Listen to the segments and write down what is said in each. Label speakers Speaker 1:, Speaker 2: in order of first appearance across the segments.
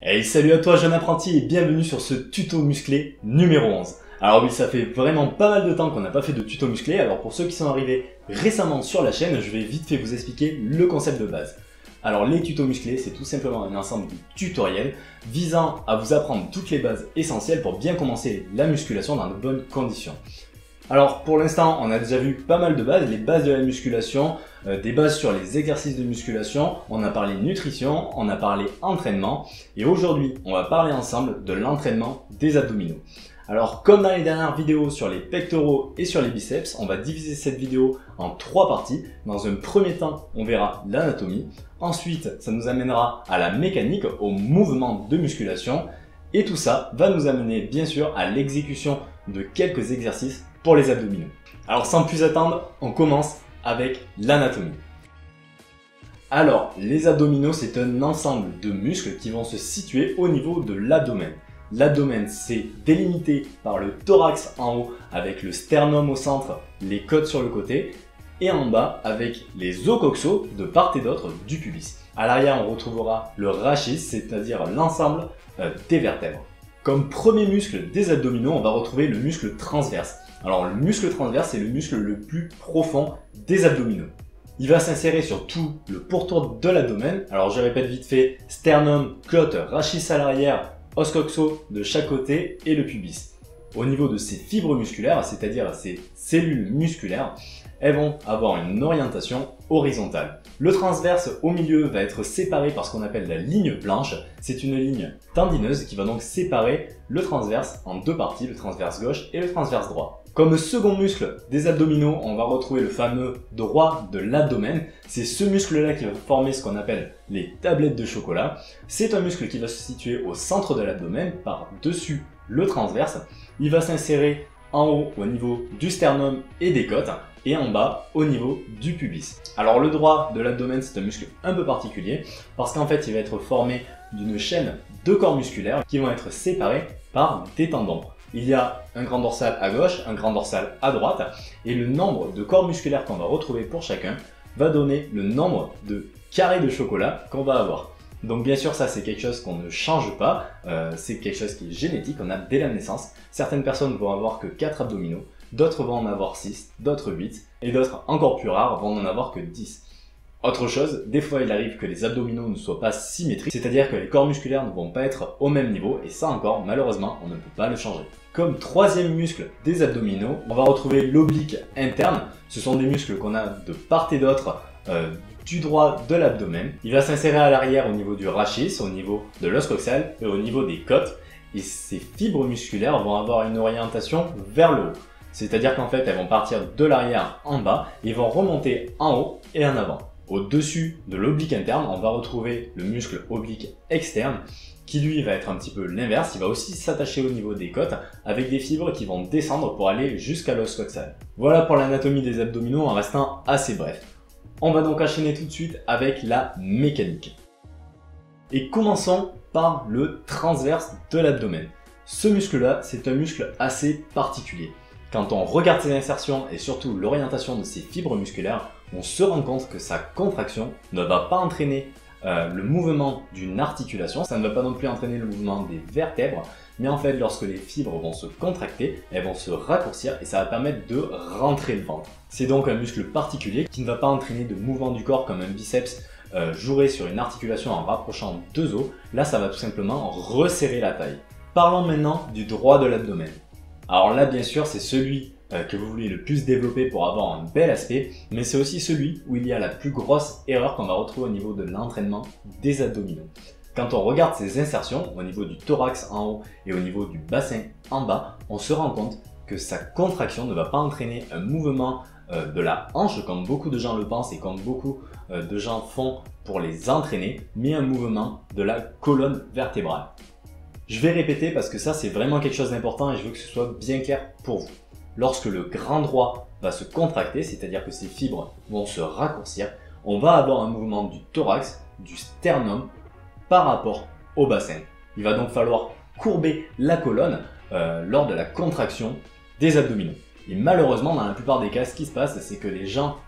Speaker 1: Hey, salut à toi jeune apprenti et bienvenue sur ce tuto musclé numéro 11. Alors oui, ça fait vraiment pas mal de temps qu'on n'a pas fait de tuto musclé, alors pour ceux qui sont arrivés récemment sur la chaîne, je vais vite fait vous expliquer le concept de base. Alors les tutos musclés, c'est tout simplement un ensemble de tutoriels visant à vous apprendre toutes les bases essentielles pour bien commencer la musculation dans de bonnes conditions. Alors pour l'instant, on a déjà vu pas mal de bases, les bases de la musculation, des bases sur les exercices de musculation, on a parlé nutrition, on a parlé entraînement, et aujourd'hui on va parler ensemble de l'entraînement des abdominaux. Alors comme dans les dernières vidéos sur les pectoraux et sur les biceps, on va diviser cette vidéo en 3 parties. Dans un premier temps, on verra l'anatomie, ensuite ça nous amènera à la mécanique, au mouvement de musculation, et tout ça va nous amener bien sûr à l'exécution de quelques exercices pour les abdominaux. Alors sans plus attendre, on commence avec l'anatomie. Alors, les abdominaux, c'est un ensemble de muscles qui vont se situer au niveau de l'abdomen. L'abdomen, c'est délimité par le thorax en haut avec le sternum au centre, les côtes sur le côté, et en bas avec les os coxaux de part et d'autre du pubis. À l'arrière, on retrouvera le rachis, c'est-à-dire l'ensemble des vertèbres. Comme premier muscle des abdominaux, on va retrouver le muscle transverse. Alors le muscle transverse, c'est le muscle le plus profond des abdominaux. Il va s'insérer sur tout le pourtour de l'abdomen. Alors je répète vite fait, sternum, côte, rachis à l'arrière, os coxaux de chaque côté et le pubis. Au niveau de ces fibres musculaires, c'est-à-dire ces cellules musculaires, elles vont avoir une orientation horizontale. Le transverse au milieu va être séparé par ce qu'on appelle la ligne blanche. C'est une ligne tendineuse qui va donc séparer le transverse en deux parties, le transverse gauche et le transverse droit. Comme second muscle des abdominaux, on va retrouver le fameux droit de l'abdomen. C'est ce muscle-là qui va former ce qu'on appelle les tablettes de chocolat. C'est un muscle qui va se situer au centre de l'abdomen, par-dessus le transverse. Il va s'insérer en haut au niveau du sternum et des côtes, et en bas au niveau du pubis. Alors le droit de l'abdomen, c'est un muscle un peu particulier, parce qu'en fait il va être formé d'une chaîne de corps musculaires qui vont être séparés par des tendons. Il y a un grand dorsal à gauche, un grand dorsal à droite, et le nombre de corps musculaires qu'on va retrouver pour chacun va donner le nombre de carrés de chocolat qu'on va avoir. Donc bien sûr ça c'est quelque chose qu'on ne change pas, c'est quelque chose qui est génétique, on a dès la naissance. Certaines personnes vont avoir que 4 abdominaux, d'autres vont en avoir 6, d'autres 8, et d'autres encore plus rares vont en avoir que 10. Autre chose, des fois il arrive que les abdominaux ne soient pas symétriques, c'est-à-dire que les corps musculaires ne vont pas être au même niveau, et ça encore, malheureusement, on ne peut pas le changer. Comme troisième muscle des abdominaux, on va retrouver l'oblique interne. Ce sont des muscles qu'on a de part et d'autre du droit de l'abdomen. Il va s'insérer à l'arrière au niveau du rachis, au niveau de l'os coxal et au niveau des côtes. Et ces fibres musculaires vont avoir une orientation vers le haut. C'est-à-dire qu'en fait, elles vont partir de l'arrière en bas et vont remonter en haut et en avant. Au-dessus de l'oblique interne, on va retrouver le muscle oblique externe qui lui va être un petit peu l'inverse. Il va aussi s'attacher au niveau des côtes avec des fibres qui vont descendre pour aller jusqu'à l'os coxal. Voilà pour l'anatomie des abdominaux en restant assez bref. On va donc enchaîner tout de suite avec la mécanique. Et commençons par le transverse de l'abdomen. Ce muscle-là, c'est un muscle assez particulier. Quand on regarde ses insertions et surtout l'orientation de ses fibres musculaires, on se rend compte que sa contraction ne va pas entraîner le mouvement d'une articulation, ça ne va pas non plus entraîner le mouvement des vertèbres, mais en fait lorsque les fibres vont se contracter, elles vont se raccourcir et ça va permettre de rentrer le ventre. C'est donc un muscle particulier qui ne va pas entraîner de mouvement du corps comme un biceps jouerait sur une articulation en rapprochant deux os. Là ça va tout simplement resserrer la taille. Parlons maintenant du droit de l'abdomen. Alors là bien sûr c'est celui que vous voulez le plus développer pour avoir un bel aspect, mais c'est aussi celui où il y a la plus grosse erreur qu'on va retrouver au niveau de l'entraînement des abdominaux. Quand on regarde ces insertions au niveau du thorax en haut et au niveau du bassin en bas, on se rend compte que sa contraction ne va pas entraîner un mouvement de la hanche comme beaucoup de gens le pensent et comme beaucoup de gens font pour les entraîner, mais un mouvement de la colonne vertébrale. Je vais répéter parce que ça c'est vraiment quelque chose d'important et je veux que ce soit bien clair pour vous. Lorsque le grand droit va se contracter, c'est-à-dire que ses fibres vont se raccourcir, on va avoir un mouvement du thorax, du sternum par rapport au bassin. Il va donc falloir courber la colonne lors de la contraction des abdominaux. Et malheureusement, dans la plupart des cas, ce qui se passe, c'est que les gens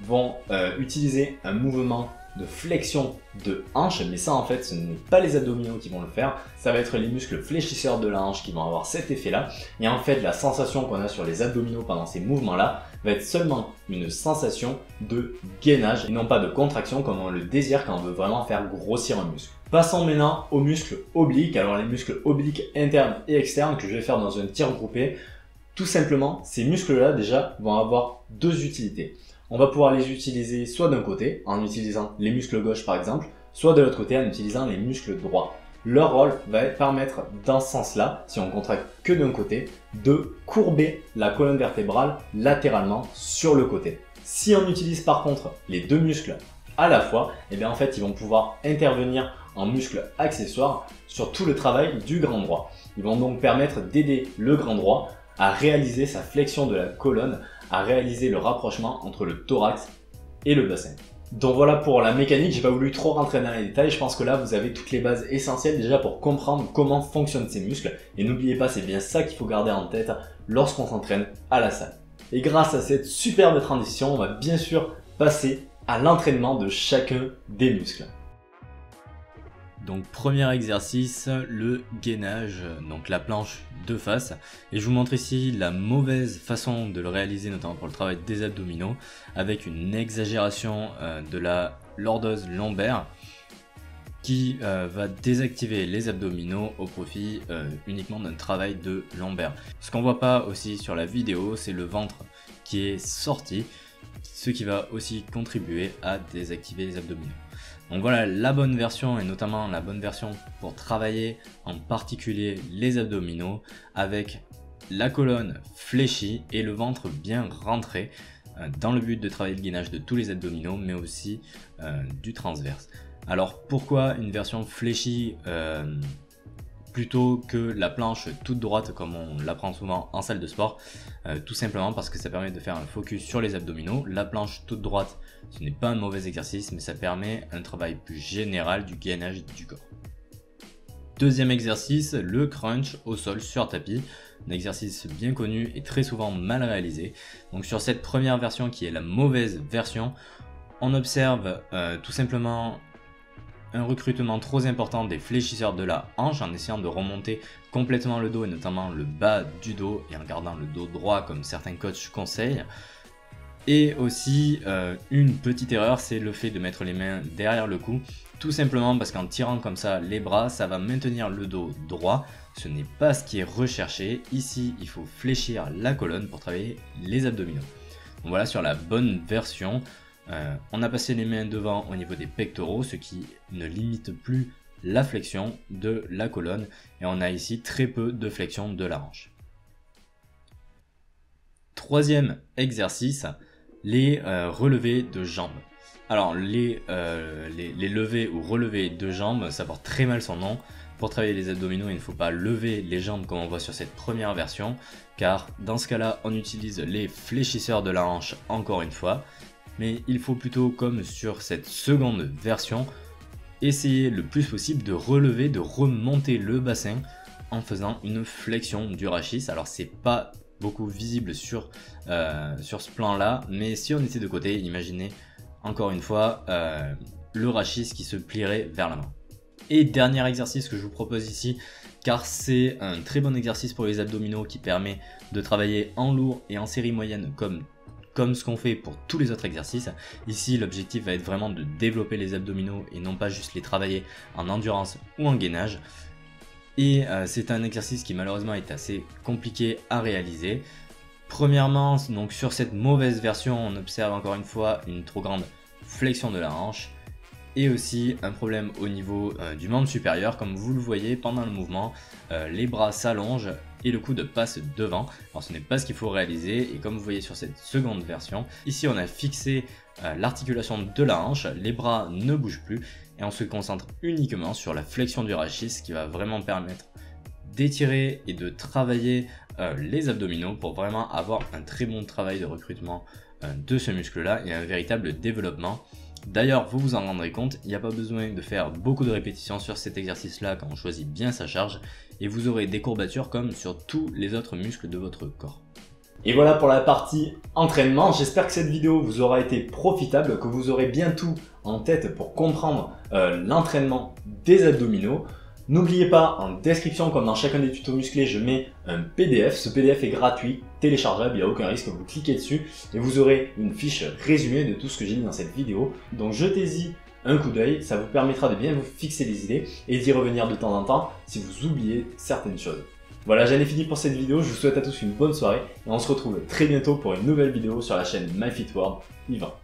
Speaker 1: vont utiliser un mouvement de flexion de hanche, mais ça en fait ce n'est pas les abdominaux qui vont le faire, ça va être les muscles fléchisseurs de la hanche qui vont avoir cet effet là, et en fait la sensation qu'on a sur les abdominaux pendant ces mouvements là va être seulement une sensation de gainage et non pas de contraction comme on le désire quand on veut vraiment faire grossir un muscle. Passons maintenant aux muscles obliques, alors les muscles obliques internes et externes que je vais faire dans un tir groupé. Tout simplement, ces muscles-là déjà vont avoir deux utilités. On va pouvoir les utiliser soit d'un côté, en utilisant les muscles gauches par exemple, soit de l'autre côté en utilisant les muscles droits. Leur rôle va permettre dans ce sens-là, si on contracte que d'un côté, de courber la colonne vertébrale latéralement sur le côté. Si on utilise par contre les deux muscles à la fois, et bien en fait ils vont pouvoir intervenir en muscles accessoires sur tout le travail du grand droit. Ils vont donc permettre d'aider le grand droit à réaliser sa flexion de la colonne, à réaliser le rapprochement entre le thorax et le bassin. Donc voilà pour la mécanique, j'ai pas voulu trop rentrer dans les détails, je pense que là vous avez toutes les bases essentielles déjà pour comprendre comment fonctionnent ces muscles. Et n'oubliez pas, c'est bien ça qu'il faut garder en tête lorsqu'on s'entraîne à la salle. Et grâce à cette superbe transition, on va bien sûr passer à l'entraînement de chacun des muscles.
Speaker 2: Donc premier exercice, le gainage, donc la planche de face. Et je vous montre ici la mauvaise façon de le réaliser, notamment pour le travail des abdominaux, avec une exagération de la lordose lombaire qui va désactiver les abdominaux au profit uniquement d'un travail de lombaire. Ce qu'on voit pas aussi sur la vidéo, c'est le ventre qui est sorti, ce qui va aussi contribuer à désactiver les abdominaux. Donc voilà la bonne version, et notamment la bonne version pour travailler en particulier les abdominaux avec la colonne fléchie et le ventre bien rentré dans le but de travailler le gainage de tous les abdominaux mais aussi du transverse. Alors pourquoi une version fléchie plutôt que la planche toute droite comme on l'apprend souvent en salle de sport? Tout simplement parce que ça permet de faire un focus sur les abdominaux. La planche toute droite, ce n'est pas un mauvais exercice, mais ça permet un travail plus général du gainage du corps. Deuxième exercice, le crunch au sol sur tapis. Un exercice bien connu et très souvent mal réalisé. Donc sur cette première version qui est la mauvaise version, on observe tout simplement un recrutement trop important des fléchisseurs de la hanche en essayant de remonter complètement le dos et notamment le bas du dos et en gardant le dos droit comme certains coachs conseillent. Et aussi une petite erreur, c'est le fait de mettre les mains derrière le cou, tout simplement parce qu'en tirant comme ça les bras, ça va maintenir le dos droit. Ce n'est pas ce qui est recherché. Ici, il faut fléchir la colonne pour travailler les abdominaux. Donc voilà sur la bonne version. On a passé les mains devant au niveau des pectoraux, ce qui ne limite plus la flexion de la colonne, et on a ici très peu de flexion de la hanche. Troisième exercice, les relevés de jambes. Alors les levés ou relevés de jambes, ça porte très mal son nom. Pour travailler les abdominaux, il ne faut pas lever les jambes comme on voit sur cette première version, car dans ce cas-là, on utilise les fléchisseurs de la hanche encore une fois. Mais il faut plutôt, comme sur cette seconde version, essayer le plus possible de relever, de remonter le bassin en faisant une flexion du rachis. Alors c'est pas beaucoup visible sur ce plan là, mais si on était de côté, imaginez encore une fois le rachis qui se plierait vers l'avant. Et dernier exercice que je vous propose ici, car c'est un très bon exercice pour les abdominaux qui permet de travailler en lourd et en série moyenne comme ce qu'on fait pour tous les autres exercices. Ici, l'objectif va être vraiment de développer les abdominaux et non pas juste les travailler en endurance ou en gainage. Et c'est un exercice qui malheureusement est assez compliqué à réaliser. Premièrement, donc sur cette mauvaise version, on observe encore une fois une trop grande flexion de la hanche et aussi un problème au niveau du membre supérieur. Comme vous le voyez pendant le mouvement, les bras s'allongent et le coude passe devant. Alors ce n'est pas ce qu'il faut réaliser, et comme vous voyez sur cette seconde version, ici on a fixé l'articulation de la hanche, les bras ne bougent plus et on se concentre uniquement sur la flexion du rachis qui va vraiment permettre d'étirer et de travailler les abdominaux pour vraiment avoir un très bon travail de recrutement de ce muscle là et un véritable développement. D'ailleurs, vous vous en rendrez compte, il n'y a pas besoin de faire beaucoup de répétitions sur cet exercice-là quand on choisit bien sa charge, et vous aurez des courbatures comme sur tous les autres muscles de votre corps.
Speaker 1: Et voilà pour la partie entraînement, j'espère que cette vidéo vous aura été profitable, que vous aurez bien tout en tête pour comprendre l'entraînement des abdominaux. N'oubliez pas, en description comme dans chacun des tutos musclés, je mets un PDF. Ce PDF est gratuit, téléchargeable, il n'y a aucun risque, vous cliquez dessus et vous aurez une fiche résumée de tout ce que j'ai dit dans cette vidéo. Donc jetez-y un coup d'œil, ça vous permettra de bien vous fixer les idées et d'y revenir de temps en temps si vous oubliez certaines choses. Voilà, j'en ai fini pour cette vidéo, je vous souhaite à tous une bonne soirée et on se retrouve très bientôt pour une nouvelle vidéo sur la chaîne MyFitWorld. Yvan.